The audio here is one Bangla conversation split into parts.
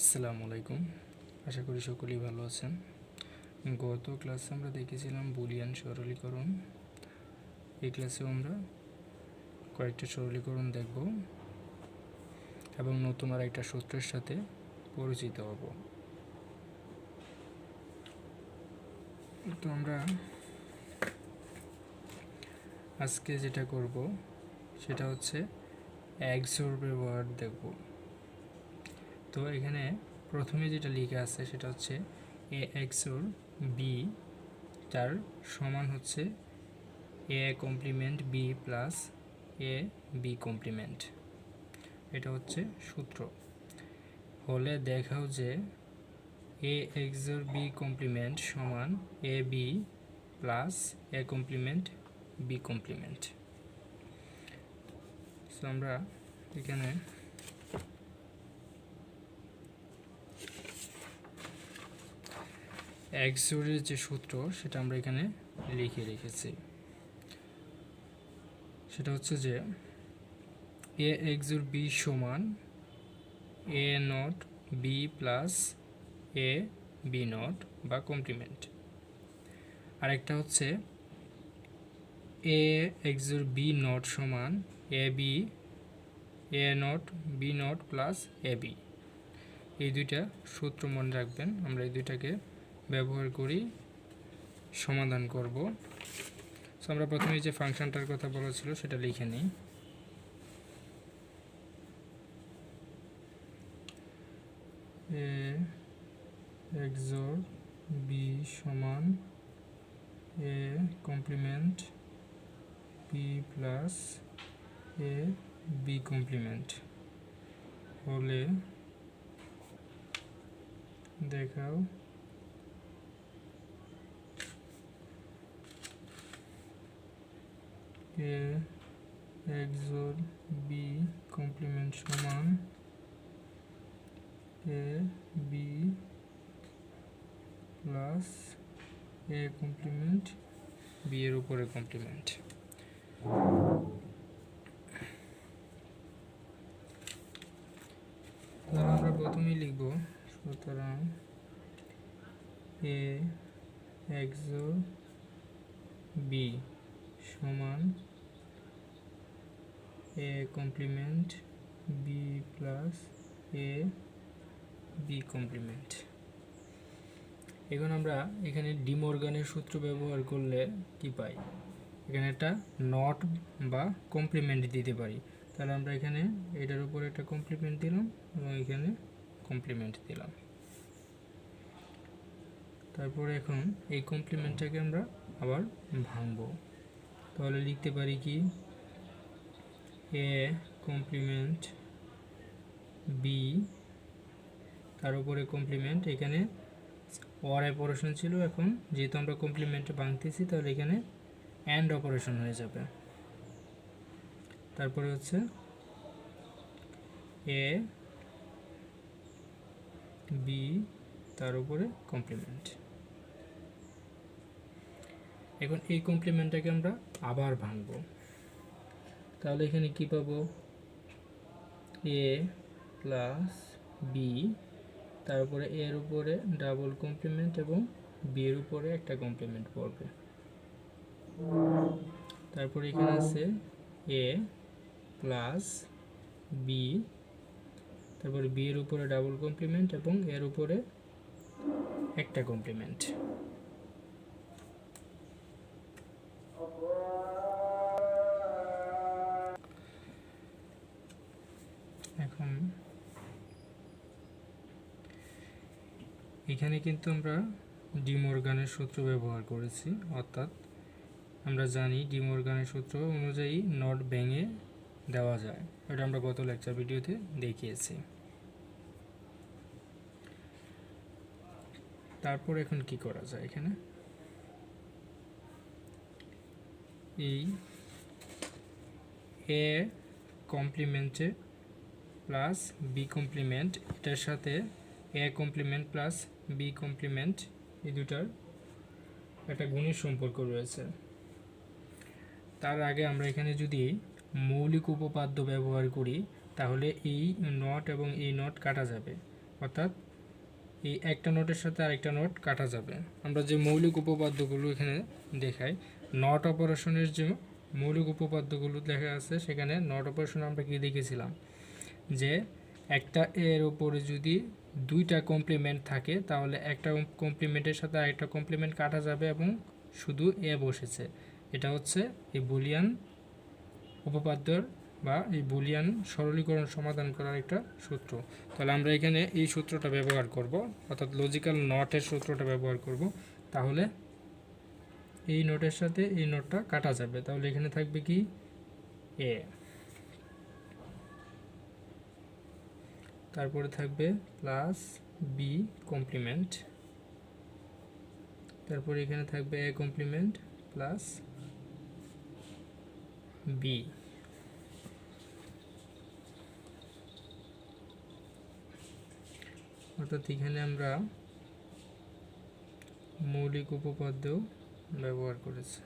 আসসালামু আলাইকুম। আশা করি সকলেই ভালো আছেন। গত ক্লাসে আমরা দেখেছিলাম বুলিয়ান সরলীকরণ। এই ক্লাসেও আমরা কয়েকটা সরলীকরণ দেখব এবং নতুন আর একটা সূত্রের সাথে পরিচিত হব। তো আমরা আজকে যেটা করব সেটা হচ্ছে এক্সোর ব্যবহার দেখব। তো এখানে প্রথমে যেটা লেখা আছে সেটা হচ্ছে এ এক্সোর বি, তার সমান হচ্ছে A complement B plus A B complement. এটা হচ্ছে সূত্র। হলে দেখাও যে এ এক্সোর বি কমপ্লিমেন্ট সমান A B plus A complement B complement. So আমরা এখানে এক্সোরের যে সূত্র সেটা আমরা এখানে লিখে রেখেছি। সেটা হচ্ছে যে এ এক্সোর বি সমান A not B plus A B not বা কমপ্লিমেন্ট। আরেকটা হচ্ছে এ এক্সোর বি নট সমান A B A not B not plus A B. এই দুইটা সূত্র মনে রাখবেন। আমরা এই দুইটাকে ব্যবহার করি সমাধান করব। সো আমরা প্রথমে যে ফাংশনটার কথা বলা ছিল সেটা লিখে নিই। এ এক্সোর বি সমান A complement B plus A B complement হলে দেখাও এ এক্সোর বি কমপ্লিমেন্ট সমান A B plus A complement B এর উপরে কমপ্লিমেন্ট। আমরা প্রথমেই লিখব সুতরাং এ এক্সোর বি সমান A complement B plus A B complement. এখন আমরা এখানে ডি মর্গানের সূত্র ব্যবহার করলে কি পাই? এখানে একটা নট বা কমপ্লিমেন্ট দিতে পারি। তাহলে আমরা এখানে এটার উপর একটা কমপ্লিমেন্ট দিলাম এবং এখানে কমপ্লিমেন্ট দিলাম। তারপরে এখন এই কমপ্লিমেন্টটাকে আমরা আবার ভাঙব। তাহলে লিখতে পারি কি এ কমপ্লিমেন্ট বি, তার উপরে কমপ্লিমেন্ট। এখানে অর অপারেশন ছিল, এখন যেহেতু আমরা কমপ্লিমেন্ট ভাঙতেছি তাহলে এখানে অ্যান্ড অপারেশন হয়ে যাবে। তারপরে হচ্ছে এ বি, তার উপরে কমপ্লিমেন্ট। এখন এই কমপ্লিমেন্টটাকে আমরা আবার ভাঙব। তাহলে এখানে কি পাবো? এ প্লাস বি, তার উপরে এর উপরে ডাবল কমপ্লিমেন্ট এবং বি এর উপরে একটা কমপ্লিমেন্ট পড়বে। তারপরে এখানে আছে এ প্লাস বি, তারপরে বি এর উপরে ডাবল কমপ্লিমেন্ট এবং এর উপরে একটা কমপ্লিমেন্ট। এখন এখানে কিন্তু আমরা ডি মর্গানের সূত্র ব্যবহার করেছি, অর্থাৎ আমরা জানি ডি মর্গানের সূত্র অনুযায়ী নট ভেঙে দেওয়া যায়। এটা আমরা গত লেকচার ভিডিওতে দেখিয়েছি। তারপর এখন কি করা যায়? এখানে এই এ কমপ্লিমেন্টে প্লাস বি কমপ্লিমেন্ট, এটার সাথে A complement plus B complement, এই দুটার একটা গুণের সম্পর্ক রয়েছে। তার আগে আমরা এখানে যদি মৌলিক উপপাদ্য ব্যবহার করি তাহলে এই নট এবং এই নট কাটা যাবে। অর্থাৎ এই একটা নোটের সাথে আরেকটা নোট কাটা যাবে। আমরা যে মৌলিক উপপাদ্যগুলো এখানে দেখাই, নট অপারেশনের যে মৌলিক উপপাদ্যগুলো লেখা আছে, সেখানে নট অপারেশন আমরা কি দেখেছিলাম যে একটা এর উপরে যদি দুইটা কমপ্লিমেন্ট থাকে তাহলে একটা কমপ্লিমেন্টের সাথে আরেকটা কমপ্লিমেন্ট কাটা যাবে এবং শুধু এ বসেছে। এটা হচ্ছে এই বুলিয়ান উপপাদ্যর বা এই বুলিয়ান সরলীকরণ সমাধান করার একটা সূত্র। তাহলে আমরা এখানে এই সূত্রটা ব্যবহার করব, অর্থাৎ লজিক্যাল নটের সূত্রটা ব্যবহার করব। তাহলে এই নোটের সাথে এই নোটটা কাটা যাবে। তাহলে এখানে থাকবে কি এ, তারপরে থাকবে প্লাস বি কমপ্লিমেন্ট, তারপরে এখানে থাকবে এ কমপ্লিমেন্ট প্লাস বি। অর্থাৎ এখানে আমরা মৌলিক উপপাদ্য ব্যবহার করেছি।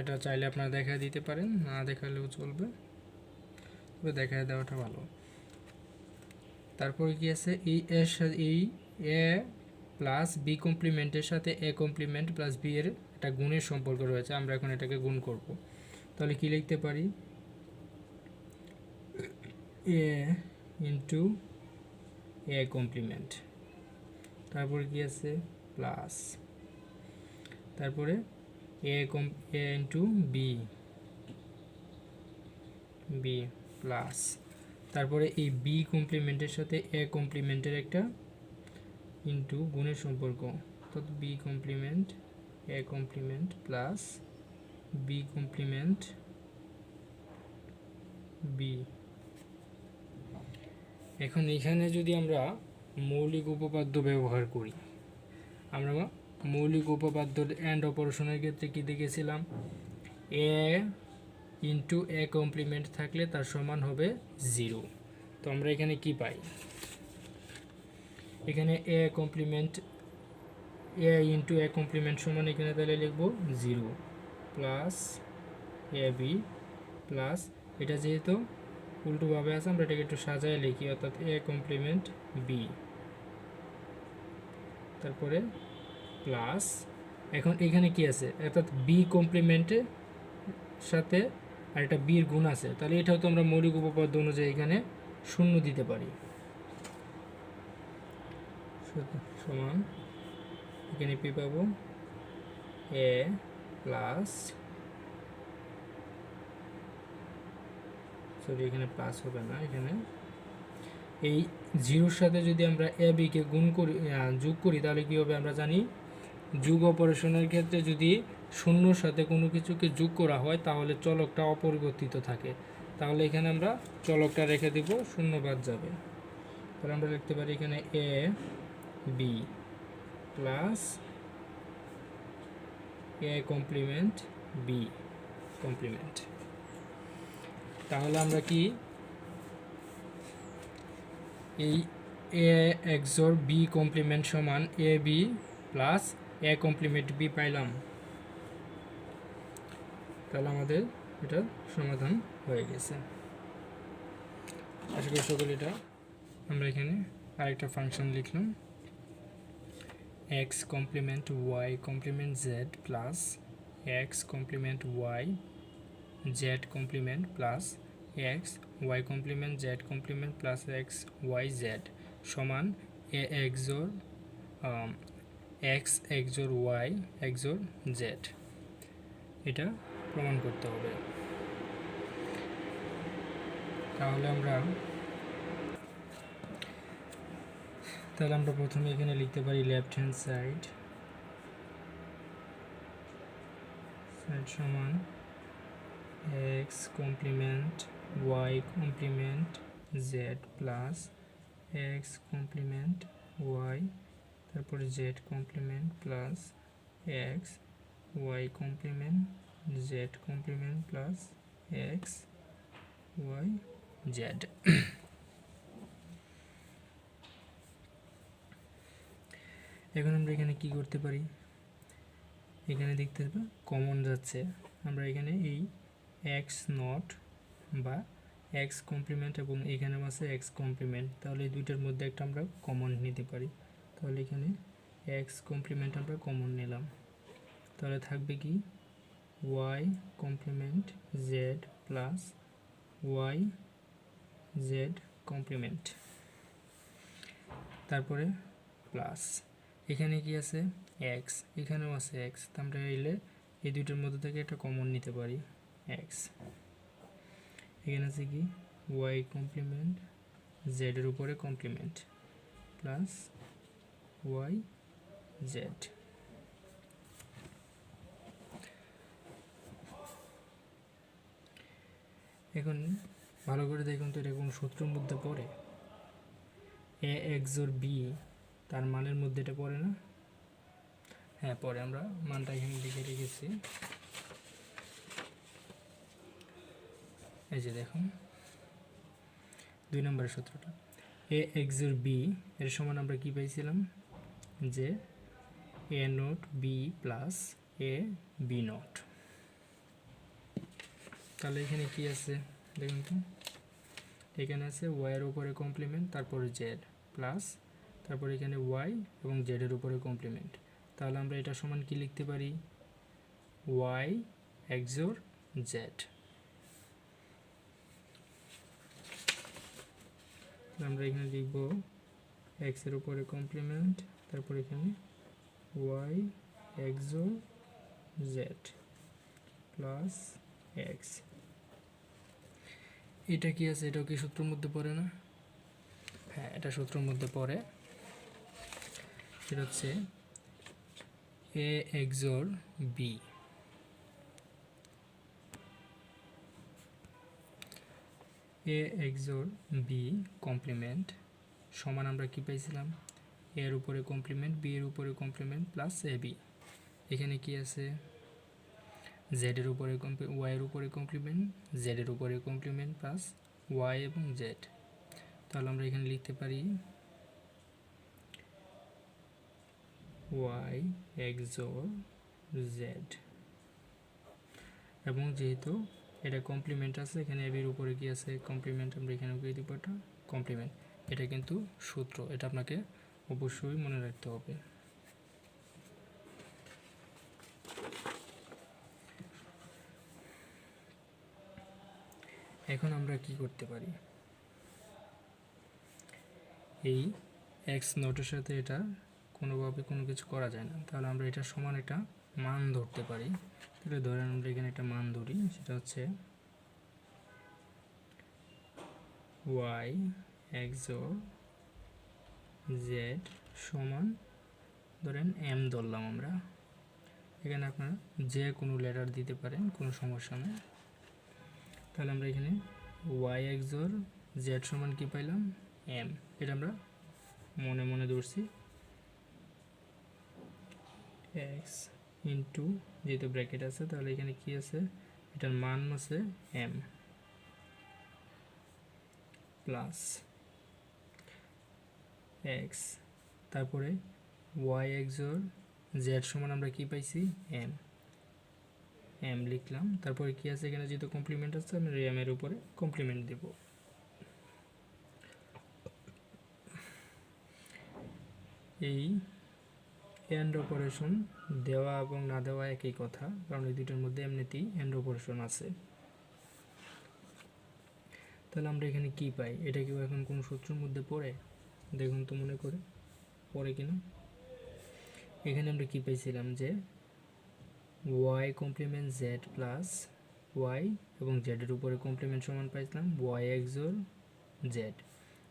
এটা চাইলে আপনারা দেখা দিতে পারেন, না দেখালেও চলবে, তবে দেখা দেওয়াটা ভালো। তারপরে কি আছে, এই এর সাথে এই এ প্লাস বি কমপ্লিমেন্টের সাথে এ কমপ্লিমেন্ট প্লাস বি এর একটা গুণের সম্পর্ক রয়েছে। আমরা এখন এটাকে গুণ করব। তাহলে কি লিখতে পারি, এ ইন্টু এ কমপ্লিমেন্ট, তারপরে কি আছে প্লাস, তারপরে এ ইন্টু বি বি প্লাস, তারপরে এই বি কমপ্লিমেন্টের সাথে এ কমপ্লিমেন্টের একটা ইন্টু গুণের সম্পর্ক, অর্থাৎ B complement A complement plus B complement B. এখন এখানে যদি আমরা মৌলিক উপপাদ্য ব্যবহার করি, আমরা মৌলিক উপপাদ্যর অ্যান্ড অপারেশনের ক্ষেত্রে কি দেখেছিলাম, এ ইন্টু এ কমপ্লিমেন্ট থাকলে তার সমান হবে 0। তো আমরা এখানে কি পাই, এখানে A complement A into A complement সমান এখানে তাহলে লিখব 0 প্লাস এ বি প্লাস, এটা যেহেতু উল্টোভাবে আছে আমরা এটাকে একটু সাজায় লিখি, অর্থাৎ এ কমপ্লিমেন্ট বি, তারপরে প্লাস, এখন এখানে কি আছে, অর্থাৎ বি কমপ্লিমেন্টের সাথে আর একটা বির গুণ আছে, তাহলে এটাও তো আমরা মৌলিক উপপাদ্য অনুযায়ী এখানে 0 দিতে পারি। সমান এখানে পি পাবো এ প্লাস, সরি এখানে প্লাস হবে না, এখানে এই 0-র সাথে যদি আমরা এ বিকে গুণ করি যোগ করি তাহলে কি হবে, আমরা জানি যোগ অপারেশনের ক্ষেত্রে যদি 0-র সাথে কোনো কিছুকে যোগ করা হয় তাহলে চলকটা অপরিবর্তিত থাকে। তাহলে এখানে আমরা চলকটা রেখে দিব, 0 বাদ যাবে। তাহলে আমরা লিখতে পারি এখানে A B plus A complement B complement. তাহলে আমরা কি এই এ এক্সর বি কমপ্লিমেন্ট সমান A B plus A complement B পাইলাম। তাহলে আমাদের এটার সমাধান হয়ে গেছে। আশা করি সকলে এটা, আমরা এখানে আরেকটা ফাংশন লিখলাম, X complement Y complement Z plus X complement Y Z complement plus X Y complement Z complement plus X Y Z সমান এ XOR X XOR Y XOR Z. এটা প্রমাণ করতে হবে। তাহলে আমরা প্রথমে এখানে লিখতে পারি লেফট হ্যান্ড সাইড সমান X complement Y complement Z plus X complement Y, তারপরে Z complement plus X Y complement Z complement plus X Y Z. এখন আমরা এখানে কি করতে পারি, এখানে দেখতে পাবো কমন যাচ্ছে, আমরা এখানে এই এক্স নট বা এক্স কমপ্লিমেন্ট এবং এখানেও আছে এক্স কমপ্লিমেন্ট, তাহলে এই দুইটার মধ্যে একটা আমরা কমন নিতে পারি। তাহলে এখানে এক্স কমপ্লিমেন্ট আমরা কমন নিলাম, তাহলে থাকবে কি Y complement Z plus Y Z complement, তারপরে প্লাস এখানে কি আছে এক্স, এখানেও আছে এক্স, তো আমরা এলে এই দুইটার মধ্যে থেকে একটা কমন নিতে পারি এক্স। এখানে আছে কি ওয়াই কমপ্লিমেন্ট জেডের উপরে কমপ্লিমেন্ট প্লাস ওয়াই জেড। এখন ভালো করে দেখুন তো এটা কোন সূত্রের মধ্যে পড়ে? এ এক্স ওর বি তার মানের মধ্যে এটা পড়ে না? হ্যাঁ পরে, আমরা মানটা এখানে লিখে রেখেছি। এই যে দেখুন 2 নম্বরের সূত্রটা, এ এক্স ওর বি এর সমান আমরা কি পাইছিলাম যে A not B plus A B not. তাহলে এখানে কি আছে দেখুন তো, এখানে আছে ওয়াইয়ের উপরে কমপ্লিমেন্ট তারপরে জেড প্লাস তারপর এখানে ওয়াই এবং জেডের উপরে কমপ্লিমেন্ট, তাহলে আমরা এটা সমান কি লিখতে পারি ওয়াই এক্সোর জেড। আমরা এখানে লিখব এক্স এর উপরে কমপ্লিমেন্ট তারপর এখানে Y XOR Z plus X. এটা কি আছে, এটাও কি সূত্রের মধ্যে পড়ে না? হ্যাঁ এটা সূত্রের মধ্যে পড়ে। এটা হচ্ছে A XOR B, A XOR B complement সমান আমরা কি পাইছিলাম এর উপরে কমপ্লিমেন্ট বি এর উপরে কমপ্লিমেন্ট প্লাস এ বি। এখানে কি আছে জেডের উপরে ওয়াই এর উপরে কমপ্লিমেন্ট জেডের উপরে কমপ্লিমেন্ট প্লাস ওয়াই এবং জেড, তাহলে আমরা এখানে লিখতে পারি ওয়াই এক্সোর জেড, এবং যেহেতু এটা কমপ্লিমেন্ট আছে এখানে এবির উপরে কি আছে কমপ্লিমেন্ট, আমরা এখানে দিয়ে দিব এটা কমপ্লিমেন্ট। এটা কিন্তু সূত্র, এটা আপনাকে অবশ্যই মনে রাখতে হবে। এখন আমরা কি করতে পারি, এই এক্স নটের সাথে এটা কোনোভাবে কোনো কিছু করা যায় না, তাহলে আমরা এটা সমান একটা মান ধরতে পারি। তাহলে ধরেন আমরা এখানে একটা মান ধরি, সেটা হচ্ছে ওয়াই এক্সোর জেড সমান ধরেন এম ধরলাম আমরা। এখানে আপনারা যে কোনো লেটার দিতে পারেন, কোনো সমস্যা নেই। তাহলে আমরা এখানে ওয়াই এক্সোর জেড সমান কি পাইলাম এম, এটা আমরা মনে মনে ধরছি এক্স ইন্টু, যেহেতু ব্র্যাকেট আছে তাহলে এখানে কি আছে এটার মান আছে এম প্লাস এক্স, তারপরে ওয়াই এক্সোর জেড সমান আমরা কি পাইছি এম, এম লিখলাম। তারপরে কি আছে এখানে যেহেতু কমপ্লিমেন্ট আছে আমরা এম এর উপরে কমপ্লিমেন্ট দেব। এই এন্ড অপারেশন দেওয়া এবং না দেওয়া একই কথা, কারণ এই দুটোর মধ্যে এমনিতেই এন্ড অপারেশন আছে। তাহলে আমরা এখানে কি পাই, এটা কি এখন কোন সূত্রের মধ্যে পড়ে দেখুন তো মনে করে পড়ে কিনা। এখানে আমরা কি পাইছিলাম যে Y complement Z plus Y এবং জেডের উপরে কমপ্লিমেন্ট সমান পাইছিলাম ওয়াই এক্সোর জেড।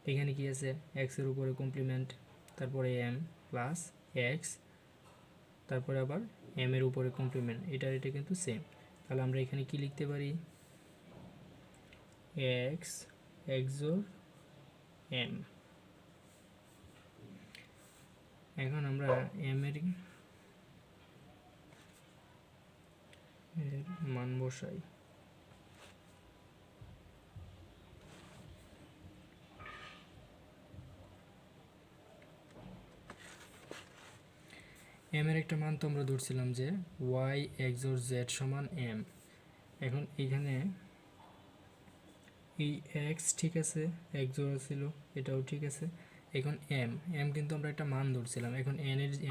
এখানে কি আছে এক্সের উপরে কমপ্লিমেন্ট তারপরে এম প্লাস এক্স তারপরে আবার এম এর উপরে কমপ্লিমেন্ট, এটা কিন্তু সেম। তাহলে আমরা এখানে কি লিখতে পারি এক্স এক্সোর এম। এখন আমরা এম এর মান বসাই, এম এর একটা মান তো আমরা ধরছিলাম যে ওয়াই এক্সোর জেড সমান এম। এখন এখানে এই এক্স ঠিক আছে, এক্স জোড়া ছিল, এটাও ঠিক আছে। এখন এম এম কিন্তু আমরা একটা মান ধরছিলাম, এখন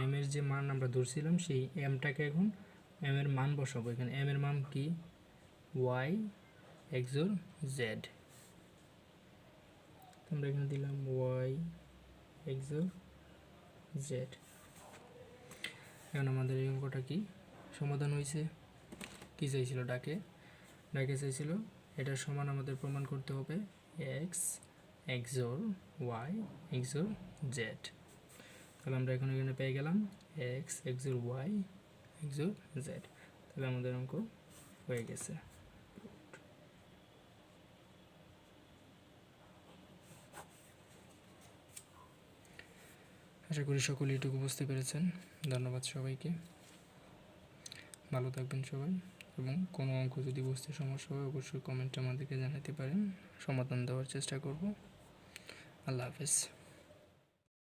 এম এর যে মান আমরা ধরছিলাম সেই এমটাকে এখন এম এর মান বসাবো। এখানে এম এর মান কি, ওয়াই এক্স জোর জেড। আমরা এখানে দিলাম ওয়াই এক্স জোর জেড। এখন আমাদের এই অঙ্কটা কি সমাধান হয়েছে। কি চাইছিল, ডাকে চাইছিল এটার সমান আমাদের প্রমাণ করতে হবে এক্স এক্স জোর ওয়াই এক্স জোর জেড। তাহলে আমরা এখন এখানে পেয়ে গেলাম এক্স এক্স জোর ওয়াই এক্স জোর জেড। তাহলে আমাদের অঙ্ক হয়ে গেছে। আশা করি সকলে এটুকু বুঝতে পেরেছেন। ধন্যবাদ সবাইকে, ভালো থাকবেন সবাই, এবং কোনো অঙ্ক যদি বুঝতে সমস্যা হয় অবশ্যই কমেন্টে আমাদেরকে জানাতে পারেন, সমাধান দেওয়ার চেষ্টা করব। আল্লাহ হাফেজ।